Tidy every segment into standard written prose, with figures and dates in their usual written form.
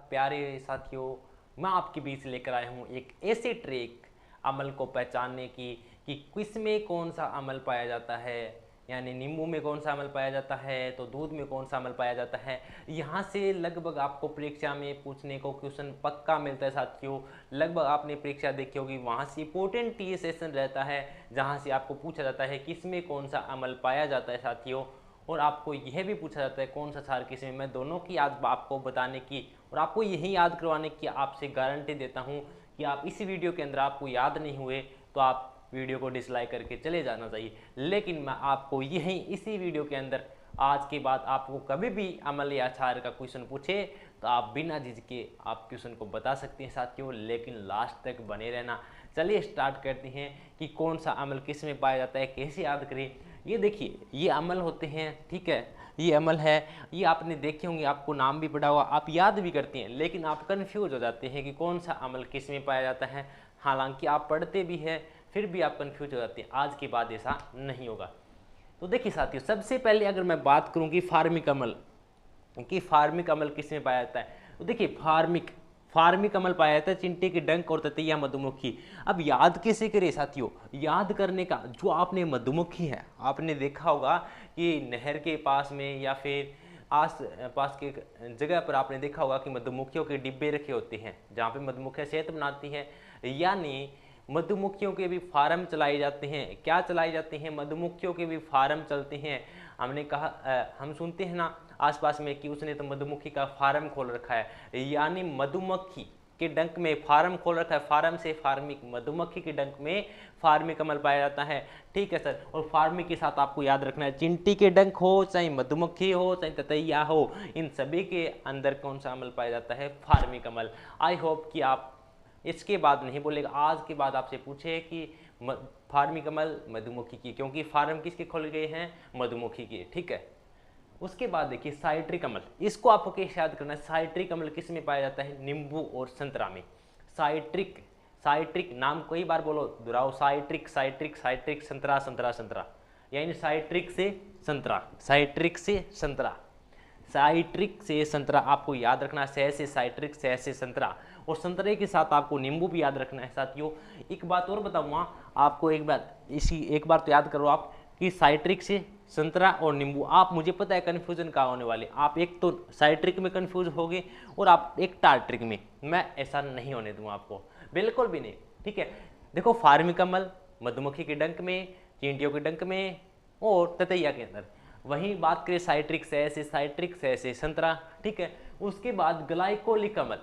प्यारे साथियों, मैं आपके बीच लेकर आया हूँ एक ऐसे ट्रिक अमल को पहचानने की कि किस में कौन सा अमल पाया जाता है। यानी नींबू में कौन सा अमल पाया जाता है तो दूध में कौन सा अमल पाया जाता है। यहाँ से लगभग आपको परीक्षा में पूछने को क्वेश्चन पक्का मिलता है साथियों। लगभग आपने परीक्षा देखी होगी, वहाँ से इंपॉर्टेंट ये सेशन रहता है जहाँ से आपको पूछा जाता है किस में कौन सा अमल पाया जाता है साथियों। और आपको यह भी पूछा जाता है कौन सा क्षार किस में। मैं दोनों की याद आपको बताने की और आपको यही याद करवाने की आपसे गारंटी देता हूं कि आप इसी वीडियो के अंदर आपको याद नहीं हुए तो आप वीडियो को डिसलाइक करके चले जाना चाहिए। लेकिन मैं आपको यही इसी वीडियो के अंदर आज के बाद आपको कभी भी अमल या क्षार का क्वेश्चन पूछे तो आप बिना झिझके आप क्वेश्चन को बता सकते हैं साथियों, लेकिन लास्ट तक बने रहना। चलिए स्टार्ट करते हैं कि कौन सा अमल किस में पाया जाता है, कैसे याद करें। ये देखिए, ये अमल होते हैं, ठीक है, ये अमल है, ये आपने देखे होंगे, आपको नाम भी पढ़ा हुआ, आप याद भी करते हैं, लेकिन आप कंफ्यूज हो जाते हैं कि कौन सा अमल किस में पाया जाता है। हालांकि आप पढ़ते भी हैं फिर भी आप कंफ्यूज हो जाते हैं। आज के बाद ऐसा नहीं होगा। तो देखिए साथियों, सबसे पहले अगर मैं बात करूं कि फार्मिक अमल किस में पाया जाता है, तो देखिए फार्मिक अमल पाया जाता है चींटी के डंक और ततैया मधुमक्खी। अब याद कैसे करें साथियों, याद करने का जो आपने मधुमक्खी है, आपने देखा होगा कि नहर के पास में या फिर आस पास के जगह पर आपने देखा होगा कि मधुमक्खियों के डिब्बे रखे होते हैं जहाँ पे मधुमक्खियाँ शहद बनाती हैं। यानी मधुमक्खियों के भी फार्म चलाए जाते हैं। क्या चलाए जाते हैं? मधुमक्खियों के भी फार्म चलते हैं। हमने कहा हम सुनते हैं ना आसपास में कि उसने तो मधुमक्खी का फार्म खोल रखा है। यानी मधुमक्खी के डंक में फार्म खोल रखा है। फार्म से फार्मिक, मधुमक्खी के डंक में फार्मिक अमल पाया जाता है। ठीक है सर। और फार्मिक के साथ आपको याद रखना है, चिंटी के डंक हो चाहे मधुमक्खी हो चाहे ततैया हो, इन सभी के अंदर कौन सा अमल पाया जाता है? Formic Amal. आई होप कि आप इसके बाद नहीं बोलेगा, आज के बाद आपसे पूछे कि फार्मिक अमल मधुमक्खी की, क्योंकि फार्म किसके खोल गए हैं? मधुमक्खी के। ठीक है। उसके बाद देखिए साइट्रिक अम्ल, इसको आपको कैसे याद करना है? साइट्रिक अम्ल किस में पाया जाता है? नींबू और संतरा में। साइट्रिक साइट्रिक नाम कई बार बोलो, दोहराओ, साइट्रिक साइट्रिक साइट्रिक, संतरा संतरा संतरा, यानी साइट्रिक से संतरा, साइट्रिक से संतरा, साइट्रिक से संतरा आपको याद रखना है। सह से साइट्रिक, सह से संतरा, और संतरे के साथ आपको नींबू भी याद रखना है साथियों। एक बात और बताऊंगा आपको, एक बार तो याद करो आप कि साइट्रिक से संतरा और नींबू। आप, मुझे पता है कन्फ्यूजन कहाँ होने वाले, आप एक तो साइट्रिक में कन्फ्यूज होगे और आप एक टार्ट्रिक में। मैं ऐसा नहीं होने दूंगा आपको, बिल्कुल भी नहीं। ठीक है। देखो, फार्मिक अम्ल मधुमक्खी के डंक में, चींटियों के डंक में और ततैया के अंदर। वहीं बात करें साइट्रिक से संतरा। ठीक है। उसके बाद ग्लाइकोलिक अम्ल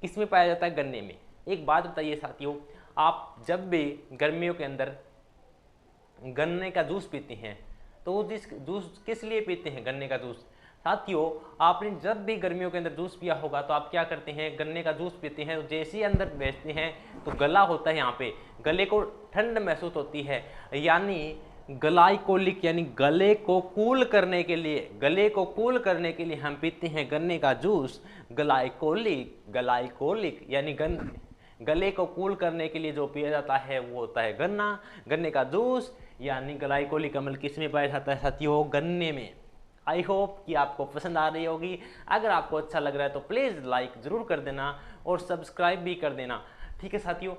किस में पाया जाता है? गन्ने में। एक बात बताइए साथियों, आप जब भी गर्मियों के अंदर गन्ने का जूस पीते हैं तो वो जूस किस लिए पीते हैं? गन्ने का जूस। साथियों, आपने जब भी गर्मियों के अंदर जूस पिया होगा तो आप क्या करते हैं? गन्ने का जूस पीते हैं। जैसे ही अंदर बैठते हैं तो गला होता है, यहाँ पे गले को ठंड महसूस होती है। यानी ग्लाइकोलिक, यानी गले को कूल करने के लिए हम पीते हैं गन्ने का जूस। ग्लाइकोलिक यानी गले को कूल करने के लिए जो पिया जाता है वो होता है गन्ने का जूस। यानी ग्लाइकोलिक अम्ल किस में पाया जाता है साथियों? गन्ने में। आई होप कि आपको पसंद आ रही होगी। अगर आपको अच्छा लग रहा है तो प्लीज़ लाइक ज़रूर कर देना और सब्सक्राइब भी कर देना। ठीक है साथियों।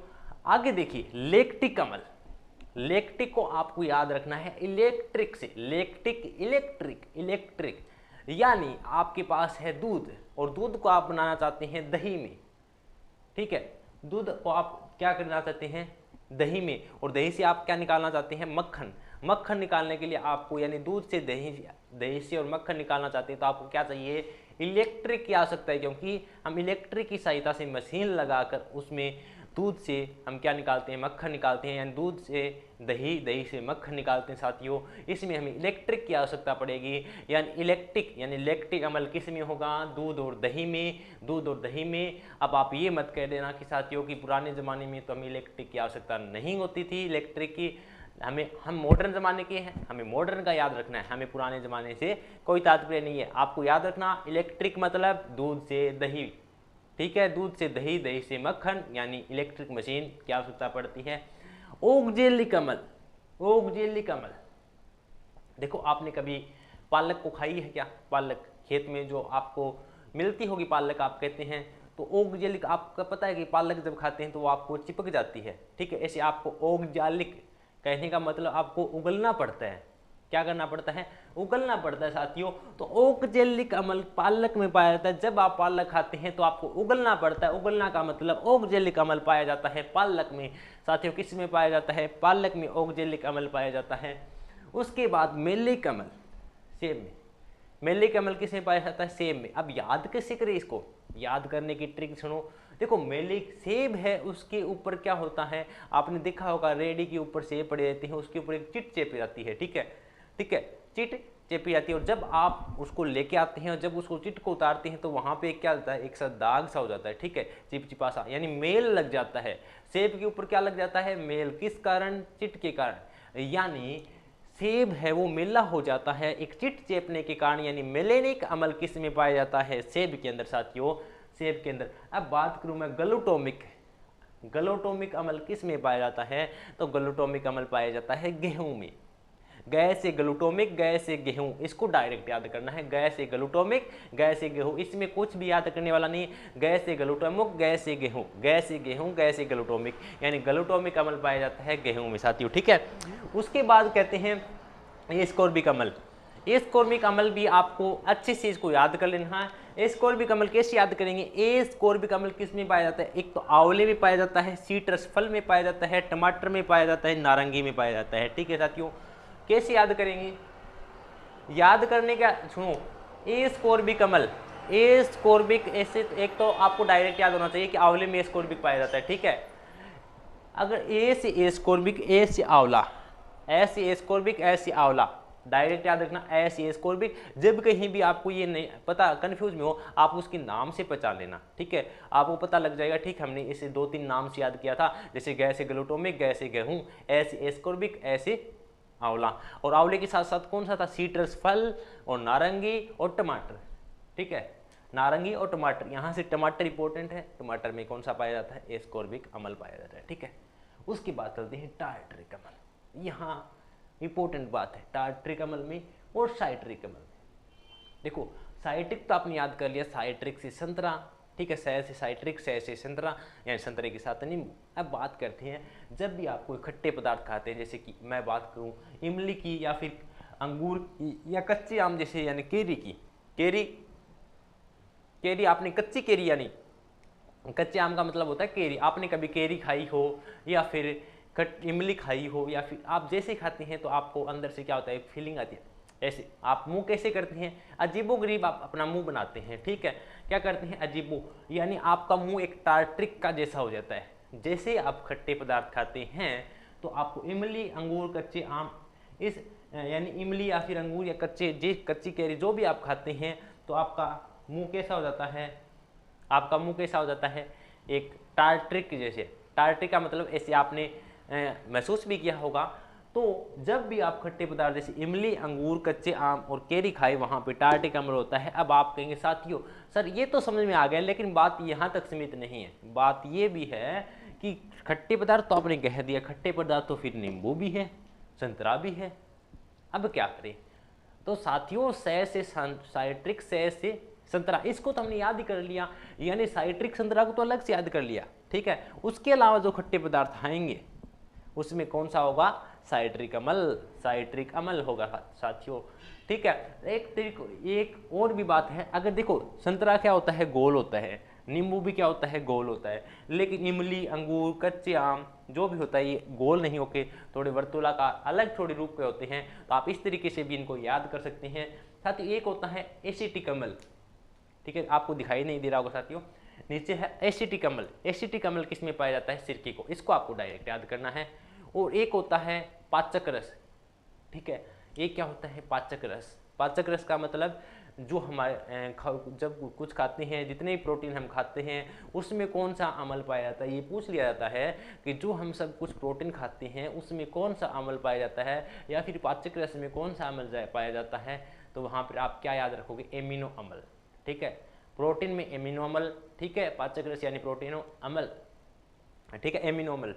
आगे देखिए लेक्टिक अम्ल। लेक्टिक को आपको याद रखना है इलेक्ट्रिक से, इलेक्ट्रिक यानी आपके पास है दूध और दूध को आप बनाना चाहते हैं दही में। ठीक है। दूध को आप क्या करना चाहते हैं? दही में। और दही से आप क्या निकालना चाहते हैं? मक्खन निकालने के लिए आपको, यानी दूध से दही से और मक्खन निकालना चाहते हैं तो आपको क्या चाहिए? इलेक्ट्रिक की आवश्यकता है, क्योंकि हम इलेक्ट्रिक की सहायता से मशीन लगाकर उसमें दूध से हम क्या निकालते हैं? मक्खन निकालते हैं। यानी दूध से दही, दही से मक्खन निकालते हैं साथियों। इसमें हमें इलेक्ट्रिक की आवश्यकता पड़ेगी। यानी लैक्टिक अम्ल किस में होगा? दूध और दही में। अब आप ये मत कह देना कि साथियों कि पुराने ज़माने में तो हमें इलेक्ट्रिक की आवश्यकता नहीं होती थी। इलेक्ट्रिक की हम मॉडर्न ज़माने के हैं, हमें मॉडर्न का याद रखना है, हमें पुराने ज़माने से कोई तात्पर्य नहीं है। आपको याद रखना इलेक्ट्रिक मतलब दूध से दही। ठीक है। दूध से दही, दही से मक्खन, यानी इलेक्ट्रिक मशीन की आवश्यकता पड़ती है। ओक्जेलिक अम्ल, देखो आपने कभी पालक को खाई है क्या? पालक खेत में जो आपको मिलती होगी पालक आप कहते हैं, तो ओगजेलिक आपका पता है कि पालक जब खाते हैं तो वो आपको चिपक जाती है, ठीक है। ऐसे आपको ओगजालिक कहने का मतलब आपको उगलना पड़ता है, क्या करना पड़ता है, उगलना पड़ता है साथियों। तो ओगजेलिक अमल पालक में पाया जाता है। जब आप पालक खाते हैं तो आपको उगलना पड़ता है, उगलना का मतलब ओगजेलिक अमल पाया जाता है पालक में। साथियों किस में पाया जाता है, पालक में ओगजेलिक अमल पाया जाता है। उसके बाद मेलिक अमल सेब में, मेलिक अमल किस में पाया जाता है, सेब में। अब याद कैसे करें इसको, याद करने की ट्रिक सुनो। देखो मेलिक सेब है, उसके ऊपर क्या होता है, आपने देखा होगा रेडी के ऊपर सेब पड़े रहते हैं, उसके ऊपर एक चिट चेपी जाती है, ठीक है, ठीक है, चिट चेपी जाती है। और जब आप उसको लेके आते हैं और जब उसको चिट को उतारते हैं तो वहां पे क्या होता है, एक सा दाग सा हो जाता है, ठीक है, चिपचिपा सा, यानी मेल लग जाता है। सेब के ऊपर क्या लग जाता है, मेल, किस कारण, चिट के कारण। यानी सेब है वो मेला हो जाता है एक चिट चेपने के कारण, यानी मेलेनिक अमल किस में पाया जाता है, सेब के अंदर साथियों, सेब के अंदर। अब बात करूं मैं ग्लूटोमिक, ग्लूटोमिक अमल किस में पाया जाता है, तो ग्लूटोमिक अमल पाया जाता है गेहूं में। गै से ग्लूटोमिक, गै से गेहूं, इसको डायरेक्ट याद करना है, गै से ग्लूटोमिक, गै से गेहूं, इसमें कुछ भी याद करने वाला नहीं। गै से ग्लूटोमिक, गै से गेहूं, गै से गेहूं, गै से ग्लूटोमिक, यानी ग्लूटोमिक अमल पाया जाता है गेहूं में साथियों, ठीक है। उसके बाद कहते हैं एस्कोर्बिक अमल। एस्कोर्बिक अमल भी आपको अच्छे से इसको याद कर लेना है। एस्कोर्बिक अमल कैसे याद करेंगे, एस्कोर्बिक अमल किस में पाया जाता है, एक तो आंवले में पाया जाता है, सीट्रस फल में पाया जाता है, टमाटर में पाया जाता है, नारंगी में पाया जाता है, ठीक है साथियों। कैसे याद करेंगे, याद करने का सुनो, एस्कोर्बिक अमल, एस्कोर्बिक ऐसे एक तो आपको डायरेक्ट याद होना चाहिए कि आंवले में एस्कोर्बिक पाया जाता है, ठीक है। अगर ए से एस्कोर्बिक, ए से आंवला, ए से एस्कोर्बिक, ए से आंवला, डायरेक्ट याद रखना, ए से एस्कोर्बिक। जब कहीं भी आपको ये नहीं पता, कंफ्यूज में हो, आप उसके नाम से पहचान लेना, ठीक है, आपको पता लग जाएगा, ठीक, हमने इसे 2-3 नाम से याद किया था, जैसे गै से ग्लूटोमिक, गै से गेहूं, ए से एस्कोर्बिक, ए से आंवला। और आंवले के साथ साथ कौन सा था, सीट्रस फल और नारंगी और टमाटर, ठीक है, नारंगी और टमाटर। यहाँ से टमाटर इंपॉर्टेंट है, टमाटर में कौन सा पाया जाता है, एस्कोर्बिक अमल पाया जाता है, ठीक है। उसकी बात करते हैं टार्टरिक अमल, यहाँ इंपॉर्टेंट बात है टार्टरिक अमल में और साइट्रिक अमल में। देखो साइट्रिक तो आपने याद कर लिया, साइट्रिक से संतरा, ठीक है, सह से साइट्रिक, सह से संतरा, यानी संतरे के साथ नींबू। अब बात करते हैं जब भी आप कोई खट्टे पदार्थ खाते हैं, जैसे कि मैं बात करूं इमली की या फिर अंगूर की या कच्चे आम जैसे, यानी केरी की, केरी, केरी आपने कच्ची केरी, यानी कच्चे आम का मतलब होता है केरी, आपने कभी केरी खाई हो या फिर इमली खाई हो, या फिर आप जैसे खाते हैं तो आपको अंदर से क्या होता है, एक फीलिंग आती है। ऐसे आप मुंह कैसे करते हैं, अजीबोगरीब आप अपना मुंह बनाते हैं, ठीक है, क्या करते हैं, अजीबो, यानी आपका मुंह एक टार्ट्रिक का जैसा हो जाता है। जैसे आप खट्टे पदार्थ खाते हैं तो आपको इमली, अंगूर, कच्चे आम, इस यानी इमली या फिर अंगूर या कच्ची कैरी जो भी आप खाते हैं तो आपका मुंह कैसा हो जाता है, आपका मुंह कैसा हो जाता है, एक टार्ट्रिक जैसे। टार्ट्रिक का मतलब ऐसे आपने महसूस भी किया होगा। तो जब भी आप खट्टे पदार्थ जैसे इमली, अंगूर, कच्चे आम और केरी खाए वहाँ पे टार्ट्रिक अमल होता है। अब आप कहेंगे साथियों सर ये तो समझ में आ गया, लेकिन बात यहाँ तक सीमित नहीं है, बात ये भी है कि खट्टे पदार्थ तो आपने कह दिया, खट्टे पदार्थ तो फिर नींबू भी है, संतरा भी है, अब क्या करें। तो साथियों सह से साइट्रिक, सह से संतरा, इसको तो हमने याद ही कर लिया, यानी साइट्रिक संतरा को तो अलग से याद कर लिया, ठीक है। उसके अलावा जो खट्टे पदार्थ आएंगे उसमें कौन सा होगा, साइट्रिक अमल, साइट्रिक अमल होगा साथियों, ठीक है। एक और भी बात है, अगर देखो संतरा क्या होता है, गोल होता है, नींबू भी क्या होता है, गोल होता है, लेकिन इमली, अंगूर, कच्चे आम जो भी होता है ये गोल नहीं होके थोड़े वर्तुलाकार अलग थोड़े रूप के होते हैं। तो आप इस तरीके से भी इनको याद कर सकते हैं। साथ ही एक होता है एसिटिक अमल, ठीक है, आपको दिखाई नहीं दे रहा होगा साथियों, नीचे है एसिटिक अमल। एसिटिक अमल किस में पाया जाता है, सिरके को, इसको आपको डायरेक्ट याद करना है। और एक होता है पाचक रस, ठीक है, ये क्या होता है, पाचक रस। पाचक रस का मतलब जो हमारे जब कुछ खाते हैं, जितने भी प्रोटीन हम खाते हैं उसमें कौन सा अमल पाया जाता है, ये पूछ लिया जाता है कि जो हम सब कुछ प्रोटीन खाते हैं उसमें कौन सा अमल पाया जाता है, या फिर पाचक रस में कौन सा अमल पाया जाता है। तो वहाँ पर आप क्या याद रखोगे, एमिनो अमल, ठीक है, प्रोटीन में एमिनो अमल, ठीक है, पाचक रस यानी प्रोटीनो अमल, ठीक है, एमिनो अमल।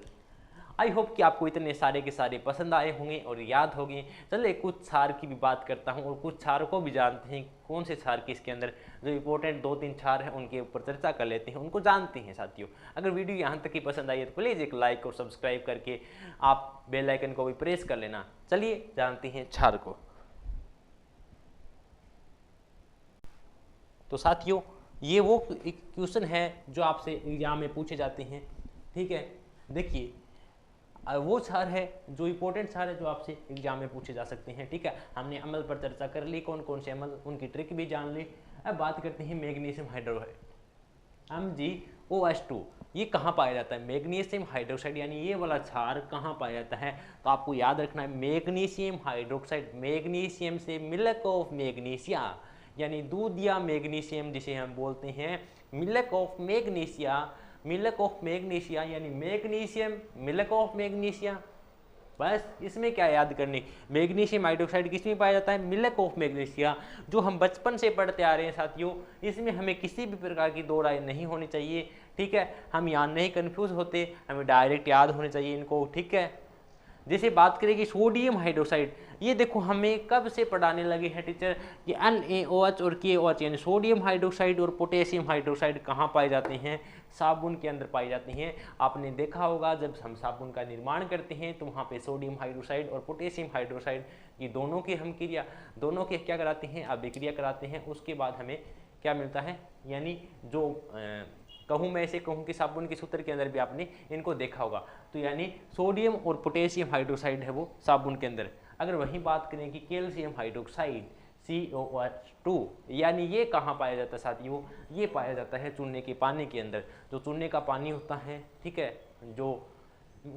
आई होप कि आपको इतने सारे के सारे पसंद आए होंगे और याद होंगे। चलिए कुछ क्षार की भी बात करता हूँ और कुछ क्षार को भी जानते हैं, कौन से क्षार किसके अंदर जो इंपॉर्टेंट 2-3 क्षार हैं उनके ऊपर चर्चा कर लेते हैं, उनको जानते हैं साथियों। अगर वीडियो यहाँ तक ही पसंद आई है तो प्लीज़ एक लाइक और सब्सक्राइब करके आप बेल आइकन को भी प्रेस कर लेना। चलिए जानते हैं क्षार को। तो साथियों ये वो क्वेश्चन है जो आपसे एग्जाम में पूछे जाते हैं, ठीक है। देखिए वो क्षार है जो इंपॉर्टेंट क्षार है जो आपसे एग्जाम में पूछे जा सकते हैं, ठीक है। हमने अम्ल पर चर्चा कर ली, कौन कौन से अम्ल, उनकी ट्रिक भी जान ली। अब बात करते हैं मैग्नीशियम हाइड्रोक्साइड MgOH2। ये कहाँ पाया जाता है? मैग्नीशियम हाइड्रोक्साइड यानी ये वाला क्षार कहाँ पाया जाता है? तो आपको याद रखना है मैग्नीशियम हाइड्रोक्साइड, मैग्नीशियम से मिल्क ऑफ मैग्नीशिया यानी दूध या मैग्नीशियम जिसे हम बोलते हैं milk of magnesia, milk of magnesia यानी मैग्नीशियम मिल्क ऑफ मैग्नीशिया। बस इसमें क्या याद करने, मैग्नीशियम हाइड्रोक्साइड किस में पाया जाता है? मिल्क ऑफ मैग्नीशिया, जो हम बचपन से पढ़ते आ रहे हैं साथियों। इसमें हमें किसी भी प्रकार की दो राय नहीं होनी चाहिए, ठीक है। हम यहाँ नहीं कंफ्यूज होते, हमें डायरेक्ट याद होने चाहिए इनको, ठीक है। जैसे बात करें कि सोडियम हाइड्रोक्साइड, ये देखो हमें कब से पढ़ाने लगे हैं टीचर कि NaOH और KOH यानी सोडियम हाइड्रोक्साइड और पोटेशियम हाइड्रोक्साइड कहाँ पाए जाते हैं? साबुन के अंदर पाई जाती हैं। आपने देखा होगा जब हम साबुन का निर्माण करते हैं तो वहाँ पे सोडियम हाइड्रोक्साइड और पोटेशियम हाइड्रोक्साइड ये दोनों की हम क्रिया, दोनों के क्या कराते हैं? अभिक्रिया कराते हैं। उसके बाद हमें क्या मिलता है? यानी जो कहूँ मैं ऐसे कहूँ कि साबुन के सूत्र के अंदर भी आपने इनको देखा होगा। तो यानी सोडियम और पोटेशियम हाइड्रोक्साइड है वो साबुन के अंदर। अगर वहीं बात करें कि कैल्शियम हाइड्रोक्साइड COH2 यानी ये कहाँ पाया जाता है साथियों? ये पाया जाता है चूने के पानी के अंदर। जो चूने का पानी होता है, ठीक है, जो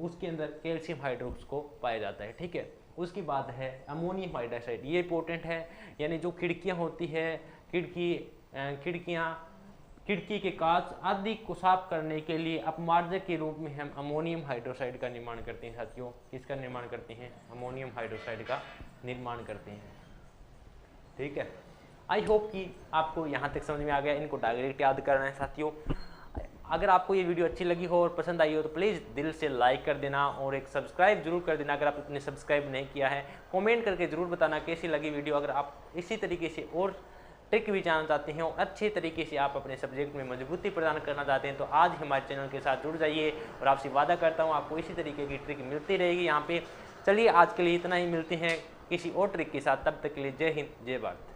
उसके अंदर कैल्शियम हाइड्रोक्साइड को पाया जाता है, ठीक है। उसके बाद है अमोनियम हाइड्रोक्साइड, ये इंपॉर्टेंट है। यानी जो खिड़कियाँ होती है, खिड़की के कांच आदि को साफ करने के लिए अपमार्जक के रूप में हम अमोनियम हाइड्रोक्साइड का निर्माण करते हैं साथियों। किसका निर्माण करते हैं? अमोनियम हाइड्रोक्साइड का निर्माण करते हैं, ठीक है। आई होप कि आपको यहाँ तक समझ में आ गया। इनको डायरेक्ट याद करना है साथियों। अगर आपको ये वीडियो अच्छी लगी हो और पसंद आई हो तो प्लीज़ दिल से लाइक कर देना और एक सब्सक्राइब जरूर कर देना। अगर आपने सब्सक्राइब नहीं किया है कमेंट करके ज़रूर बताना कैसी लगी वीडियो। अगर आप इसी तरीके से और ट्रिक भी जानना चाहते हैं और अच्छे तरीके से आप अपने सब्जेक्ट में मजबूती प्रदान करना चाहते हैं तो आज हमारे चैनल के साथ जुड़ जाइए और आपसे वादा करता हूँ आपको इसी तरीके की ट्रिक मिलती रहेगी यहाँ पे। चलिए आज के लिए इतना ही, मिलते हैं किसी और ट्रिक के साथ। तब तक के लिए जय हिंद, जय भारत।